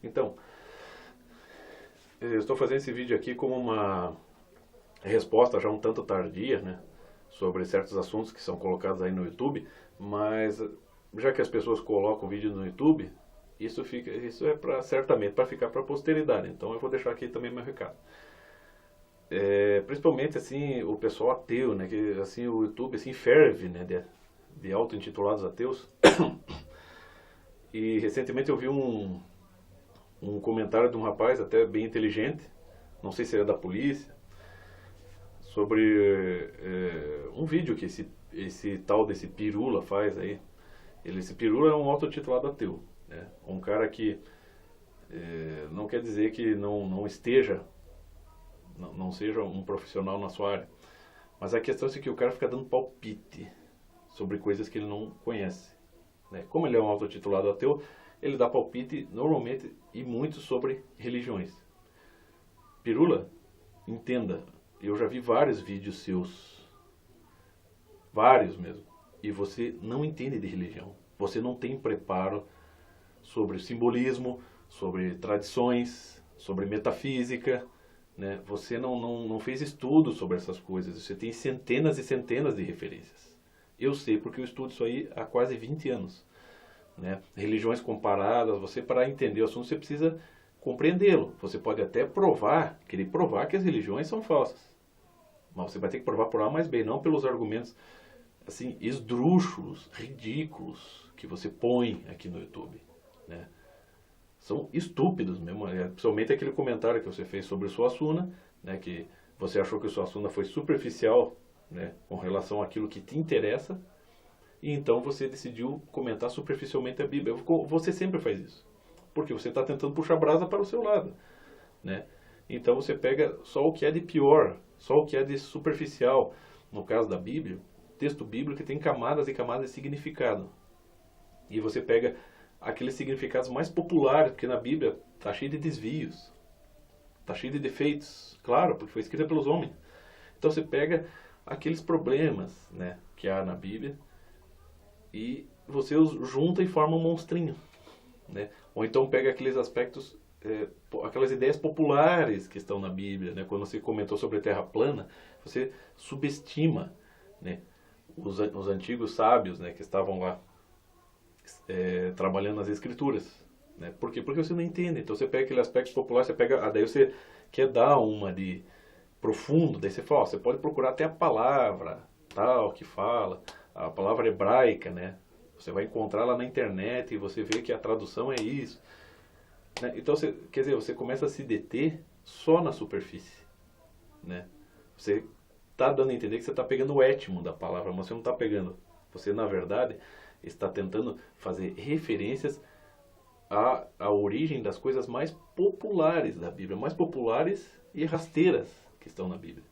Então, eu estou fazendo esse vídeo aqui como uma resposta já um tanto tardia, né, sobre certos assuntos que são colocados aí no YouTube, mas já que as pessoas colocam o vídeo no YouTube, isso é certamente para ficar para a posteridade. Então eu vou deixar aqui também meu recado. Principalmente assim o pessoal ateu, né, que assim o YouTube assim ferve, né, de auto-intitulados ateus. E recentemente eu vi um comentário de um rapaz até bem inteligente, não sei se era da polícia, sobre um vídeo que esse tal desse Pirula faz aí. Esse Pirula é um autotitulado ateu, né? Um cara que não quer dizer que não esteja, não seja um profissional na sua área, mas a questão é que o cara fica dando palpite sobre coisas que ele não conhece, né? Como ele é um autotitulado ateu, ele dá palpite normalmente e muito sobre religiões. Pirula, entenda, eu já vi vários vídeos seus, vários mesmo, e você não entende de religião. Você não tem preparo sobre simbolismo, sobre tradições, sobre metafísica, né? Você não fez estudo sobre essas coisas. Você tem centenas e centenas de referências. Eu sei porque eu estudo isso aí há quase 20 anos. Né? Religiões comparadas, você para entender o assunto você precisa compreendê-lo. Você pode até querer provar que as religiões são falsas. Mas você vai ter que provar por A mais B, não pelos argumentos assim, esdrúxulos, ridículos que você põe aqui no YouTube, né? São estúpidos mesmo, principalmente aquele comentário que você fez sobre o Suassuna, né, que você achou que o Suassuna foi superficial, né, com relação àquilo que te interessa, e então você decidiu comentar superficialmente a Bíblia. Você sempre faz isso, porque você está tentando puxar a brasa para o seu lado, né? Então você pega só o que é de pior, só o que é de superficial. No caso da Bíblia, texto bíblico que tem camadas e camadas de significado. E você pega aqueles significados mais populares, porque na Bíblia está cheio de desvios, está cheio de defeitos, claro, porque foi escrita pelos homens. Então você pega aqueles problemas, né, que há na Bíblia e você os junta e forma um monstrinho, né? Ou então pega aqueles aspectos, aquelas ideias populares que estão na Bíblia, né? Quando você comentou sobre a Terra plana, você subestima, né, os antigos sábios, né, que estavam lá trabalhando nas escrituras, né? Por quê? Porque você não entende. Então você pega aquele aspecto popular, daí você quer dar uma de profundo, daí você fala, você pode procurar até a palavra tal que fala, a palavra hebraica, né? Você vai encontrar lá na internet e você vê que a tradução é isso, né? Então quer dizer, você começa a se deter só na superfície, né? Você está dando a entender que você está pegando o étimo da palavra, mas você não está pegando. Você, na verdade, está tentando fazer referências à origem das coisas mais populares da Bíblia, mais populares e rasteiras que estão na Bíblia,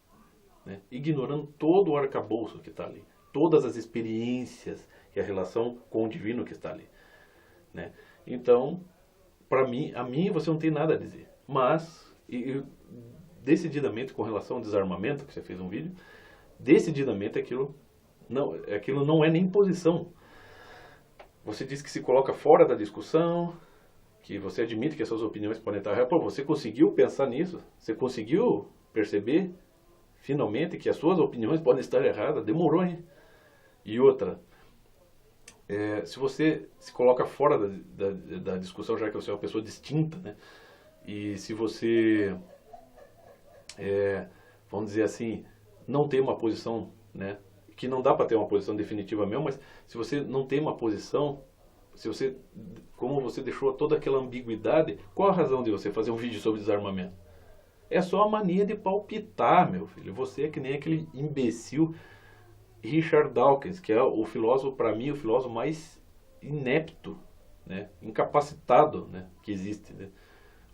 né? Ignorando todo o arcabouço que está ali, todas as experiências e a relação com o divino que está ali, né? Então, para mim, você não tem nada a dizer. Mas, decididamente, com relação ao desarmamento, que você fez um vídeo, decididamente aquilo não é nem posição. Você diz que se coloca fora da discussão, que você admite que as suas opiniões podem estar erradas. Pô, você conseguiu pensar nisso? Você conseguiu perceber, finalmente, que as suas opiniões podem estar erradas? Demorou, hein? E outra, se você se coloca fora da discussão, já que você é uma pessoa distinta, né? E se você, vamos dizer assim, não tem uma posição, né, que não dá para ter uma posição definitiva mesmo, mas se você não tem uma posição, como você deixou toda aquela ambiguidade, qual a razão de você fazer um vídeo sobre desarmamento? É só a mania de palpitar, meu filho. Você é que nem aquele imbecil Richard Dawkins, que é o filósofo, para mim, o filósofo mais inepto, né, incapacitado, né, que existe, né?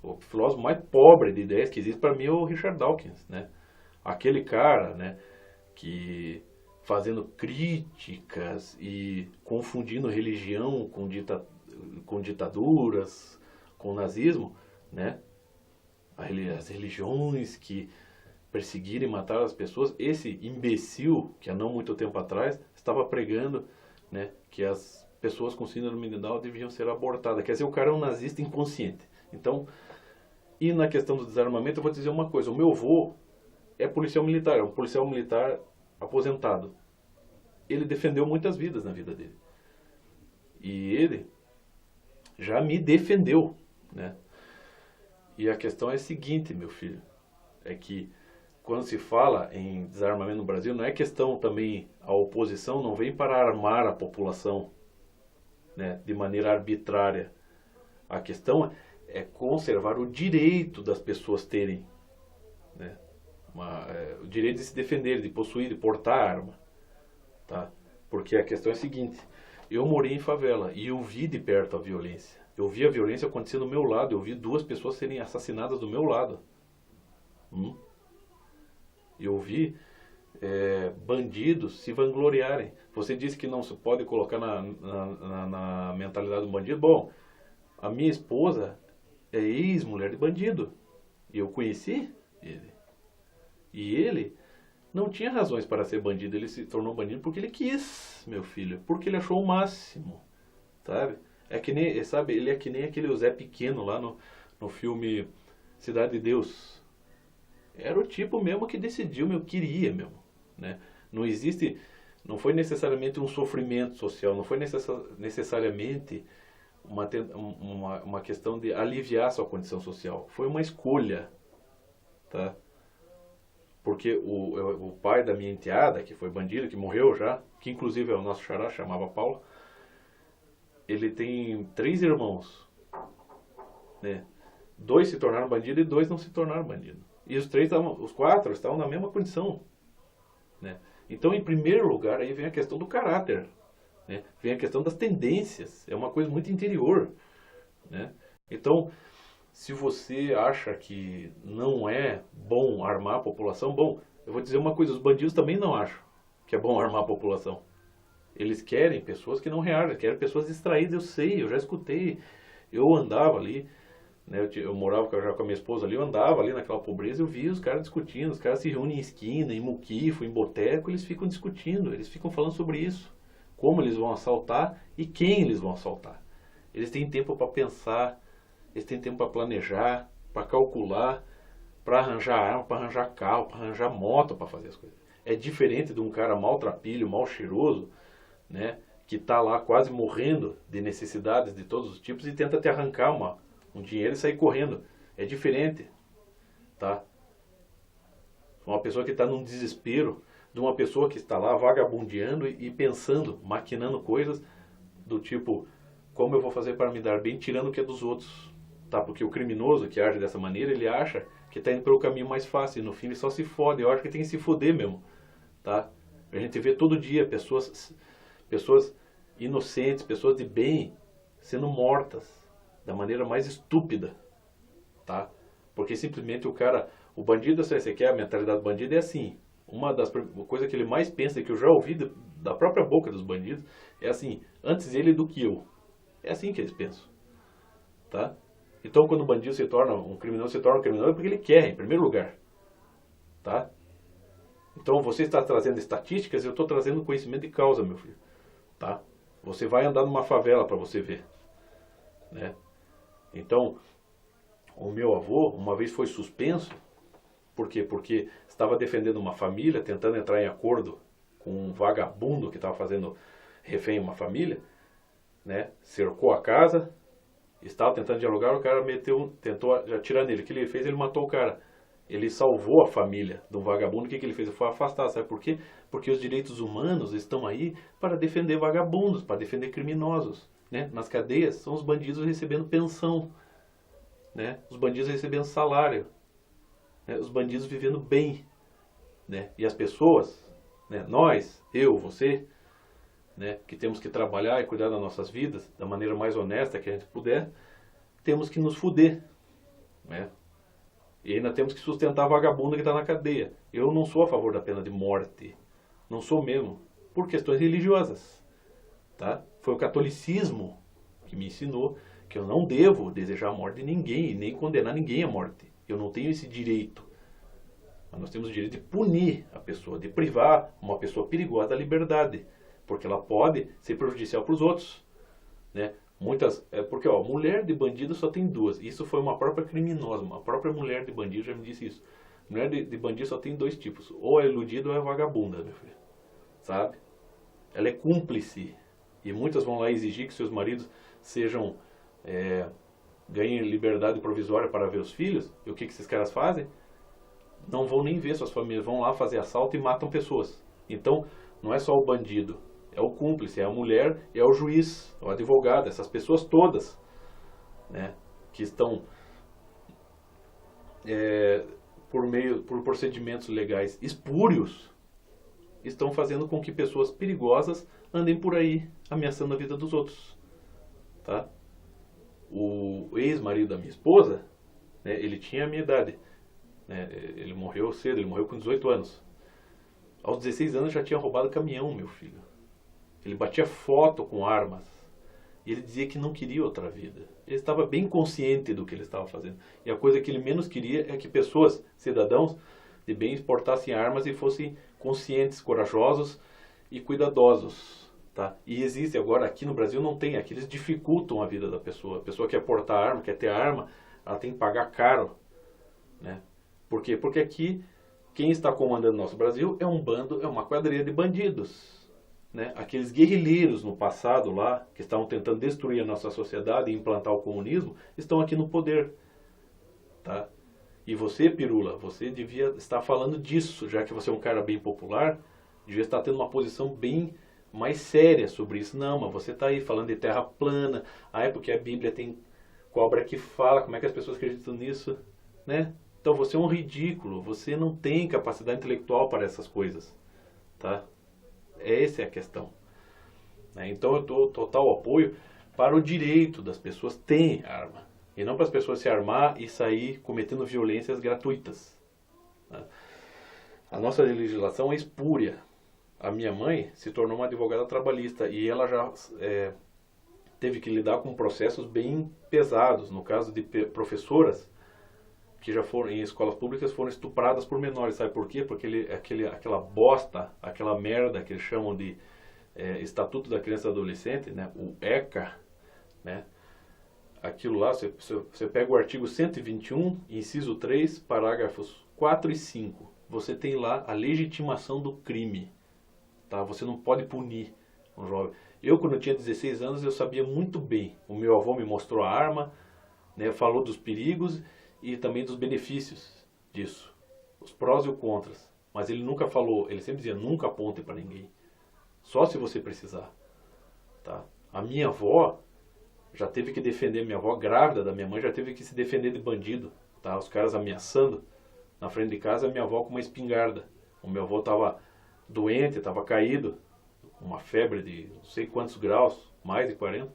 O filósofo mais pobre de ideias que existe, para mim, é o Richard Dawkins, né? Aquele cara, né, que fazendo críticas e confundindo religião com ditaduras, com nazismo, né? As religiões que perseguirem e matar as pessoas. Esse imbecil, que há não muito tempo atrás, estava pregando, né, que as pessoas com síndrome de Down deviam ser abortadas. Quer dizer, o cara é um nazista inconsciente. Então, e na questão do desarmamento, eu vou dizer uma coisa. O meu avô é policial militar, é um policial militar aposentado. Ele defendeu muitas vidas na vida dele. E ele já me defendeu, né? E a questão é a seguinte, meu filho, é que quando se fala em desarmamento no Brasil, não é questão também, a oposição não vem para armar a população, né, de maneira arbitrária. A questão é conservar o direito das pessoas terem, né, o direito de se defender, de possuir, de portar arma, tá? Porque a questão é a seguinte, eu morei em favela e eu vi de perto a violência. Eu vi a violência acontecer do meu lado, eu vi 2 pessoas serem assassinadas do meu lado. Eu vi bandidos se vangloriarem. Você disse que não se pode colocar na mentalidade do bandido. Bom, a minha esposa é ex-mulher de bandido. E eu conheci ele. E ele não tinha razões para ser bandido. Ele se tornou bandido porque ele quis, meu filho. Porque ele achou o máximo. Sabe? É que nem, sabe, ele é que nem aquele Zé Pequeno lá no filme Cidade de Deus. Era o tipo mesmo que decidiu, queria mesmo, né? Não foi necessariamente um sofrimento social, não foi necessariamente uma questão de aliviar sua condição social. Foi uma escolha, tá? Porque o pai da minha enteada, que foi bandido, que morreu já, que inclusive é o nosso xará, chamava Paulo, ele tem 3 irmãos, né? 2 se tornaram bandidos e 2 não se tornaram bandidos. E os 4 estavam na mesma condição, né? Então, em primeiro lugar, aí vem a questão do caráter, né? Vem a questão das tendências. É uma coisa muito interior, né? Então, se você acha que não é bom armar a população, bom, eu vou dizer uma coisa, os bandidos também não acham que é bom armar a população. Eles querem pessoas que não reagem, querem pessoas distraídas, eu sei, eu já escutei. Eu andava ali, né, eu morava já com a minha esposa ali, eu andava ali naquela pobreza, eu via os caras discutindo, os caras se reúnem em esquina, em muquifo, em boteco, eles ficam discutindo, eles ficam falando sobre isso, como eles vão assaltar e quem eles vão assaltar. Eles têm tempo para pensar, eles têm tempo para planejar, para calcular, para arranjar arma, para arranjar carro, para arranjar moto, para fazer as coisas. É diferente de um cara maltrapilho, mal cheiroso, né, que está lá quase morrendo de necessidades de todos os tipos e tenta te arrancar um dinheiro e sair correndo. É diferente, tá? Uma pessoa que está num desespero, de uma pessoa que está lá vagabundeando e pensando, maquinando coisas do tipo, como eu vou fazer para me dar bem, tirando o que é dos outros, tá? Porque o criminoso que age dessa maneira, ele acha que está indo pelo caminho mais fácil, e no fim ele só se fode. Eu acho que tem que se foder mesmo, tá? A gente vê todo dia pessoas inocentes, pessoas de bem, sendo mortas da maneira mais estúpida, tá? Porque simplesmente o bandido, se você quer, a mentalidade do bandido é assim. Uma das coisas que ele mais pensa, que eu já ouvi da própria boca dos bandidos, é assim, antes ele do que eu. É assim que eles pensam, tá? Então quando o bandido se torna um criminoso é porque ele quer, em primeiro lugar, tá? Então você está trazendo estatísticas, eu estou trazendo conhecimento de causa, meu filho, tá? Você vai andar numa favela para você ver, né? Então, o meu avô uma vez foi suspenso. Por quê? Porque estava defendendo uma família, tentando entrar em acordo com um vagabundo que estava fazendo refém em uma família, né? Cercou a casa, estava tentando dialogar, o cara tentou atirar nele. O que ele fez? Ele matou o cara. Ele salvou a família de um vagabundo. O que ele fez? Ele foi afastado. Sabe por quê? Porque os direitos humanos estão aí para defender vagabundos, para defender criminosos, né? Nas cadeias são os bandidos recebendo pensão, né? Os bandidos recebendo salário, né? Os bandidos vivendo bem, né? E as pessoas, né? Nós, eu, você, né? Que temos que trabalhar e cuidar das nossas vidas da maneira mais honesta que a gente puder, temos que nos fuder, né? E ainda temos que sustentar a vagabunda que está na cadeia. Eu não sou a favor da pena de morte. Não sou mesmo. Por questões religiosas, tá? Foi o catolicismo que me ensinou que eu não devo desejar a morte de ninguém, nem condenar ninguém à morte. Eu não tenho esse direito. Mas nós temos o direito de punir a pessoa, de privar uma pessoa perigosa da liberdade. Porque ela pode ser prejudicial para os outros, né? Porque, ó, mulher de bandido só tem duas. Isso foi uma própria criminosa, uma própria mulher de bandido já me disse isso. Mulher de bandido só tem dois tipos. Ou é iludida ou é vagabunda, meu filho. Sabe? Ela é cúmplice. E muitas vão lá exigir que seus maridos sejam... ganhem liberdade provisória para ver os filhos. E o que esses caras fazem? Não vão nem ver suas famílias. Vão lá fazer assalto e matam pessoas. Então, não é só o bandido. É o cúmplice, é a mulher, é o juiz, o advogado, essas pessoas todas, né, que estão por procedimentos legais espúrios, estão fazendo com que pessoas perigosas andem por aí ameaçando a vida dos outros, tá? O ex-marido da minha esposa, né, ele tinha a minha idade, né, ele morreu cedo, ele morreu com 18 anos. Aos 16 anos já tinha roubado caminhão, meu filho. Ele batia foto com armas. E ele dizia que não queria outra vida. Ele estava bem consciente do que ele estava fazendo. E a coisa que ele menos queria é que pessoas, cidadãos de bem, exportassem armas e fossem conscientes, corajosos e cuidadosos. Tá? E existe agora, aqui no Brasil não tem, aqui eles dificultam a vida da pessoa. A pessoa quer portar arma, quer ter arma, ela tem que pagar caro. Né? Por quê? Porque aqui, quem está comandando nosso Brasil é um bando, é uma quadrilha de bandidos. Né? Aqueles guerrilheiros no passado lá, que estavam tentando destruir a nossa sociedade e implantar o comunismo, estão aqui no poder. Tá? E você, Pirula, você devia estar falando disso, já que você é um cara bem popular, devia estar tendo uma posição bem mais séria sobre isso. Não, mas você está aí falando de terra plana, é porque a Bíblia tem cobra que fala, como é que as pessoas acreditam nisso? Né? Então você é um ridículo, você não tem capacidade intelectual para essas coisas. Tá? Essa é a questão. Então eu dou total apoio para o direito das pessoas terem arma. E não para as pessoas se armar e sair cometendo violências gratuitas. A nossa legislação é espúria. A minha mãe se tornou uma advogada trabalhista e ela já teve que lidar com processos bem pesados. No caso de professoras que já foram em escolas públicas, foram estupradas por menores. Sabe por quê? Porque aquela bosta, aquela merda que eles chamam de Estatuto da Criança e do Adolescente, né? O ECA, né? Aquilo lá, você pega o artigo 121, inciso 3, parágrafos 4 e 5. Você tem lá a legitimação do crime. Tá? Você não pode punir um jovem. Eu, quando eu tinha 16 anos, eu sabia muito bem. O meu avô me mostrou a arma, né? Falou dos perigos e também dos benefícios disso, os prós e os contras. Mas ele nunca falou, ele sempre dizia, nunca aponte para ninguém, só se você precisar. Tá? A minha avó já teve que defender, minha avó grávida da minha mãe já teve que se defender de bandido. Tá? Os caras ameaçando na frente de casa, a minha avó com uma espingarda. O meu avô estava doente, estava caído, uma febre de não sei quantos graus, mais de 40.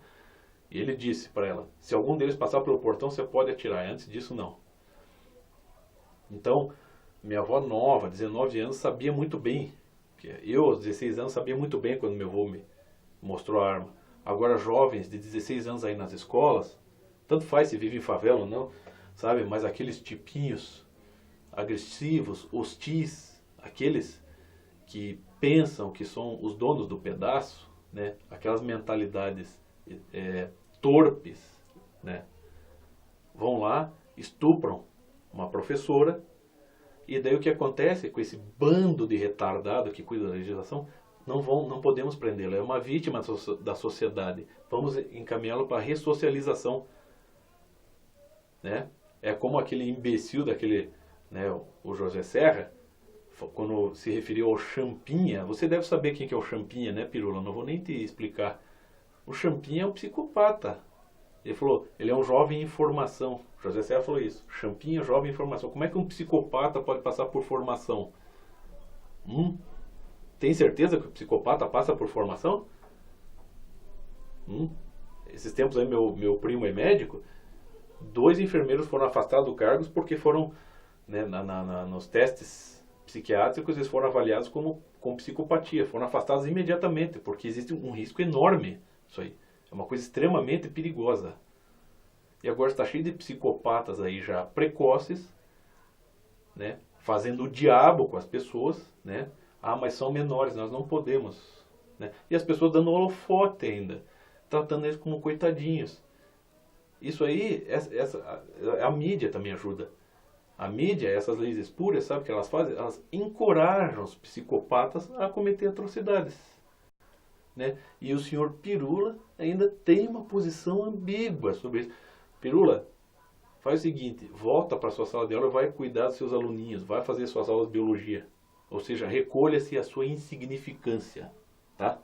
E ele disse para ela, se algum deles passar pelo portão, você pode atirar. Antes disso, não. Então, minha avó nova, 19 anos, sabia muito bem. Eu, aos 16 anos, sabia muito bem quando meu avô me mostrou a arma. Agora, jovens de 16 anos aí nas escolas, tanto faz se vive em favela ou não, sabe? Mas aqueles tipinhos agressivos, hostis, aqueles que pensam que são os donos do pedaço, né? Aquelas mentalidades torpes, né? Vão lá, estupram uma professora, e daí o que acontece com esse bando de retardado que cuida da legislação? Não podemos prendê-la, é uma vítima da sociedade, vamos encaminhá-la para a ressocialização, né? É como aquele imbecil daquele, né, o José Serra, quando se referiu ao Champinha. Você deve saber quem que é o Champinha, né, Pirula? Não vou nem te explicar. O Champinha é um psicopata. Ele falou, ele é um jovem em formação. José Serra falou isso. Champinha, jovem em formação. Como é que um psicopata pode passar por formação? Tem certeza que o psicopata passa por formação? Esses tempos aí, meu primo é médico. 2 enfermeiros foram afastados do cargo porque foram, né, nos testes psiquiátricos, eles foram avaliados com psicopatia. Foram afastados imediatamente, porque existe um risco enorme. Isso aí é uma coisa extremamente perigosa. E agora está cheio de psicopatas aí já precoces, né, fazendo o diabo com as pessoas, né? Mas são menores, nós não podemos, né? E as pessoas dando holofote ainda. tratando eles como coitadinhos. Isso aí, a mídia também ajuda. A mídia, essas leis espúrias, sabe o que elas fazem? Elas encorajam os psicopatas a cometer atrocidades. Né? E o senhor Pirula ainda tem uma posição ambígua sobre isso. Pirula, faz o seguinte, volta para a sua sala de aula e vai cuidar dos seus aluninhos, vai fazer suas aulas de biologia. Ou seja, recolha-se a sua insignificância. Tá?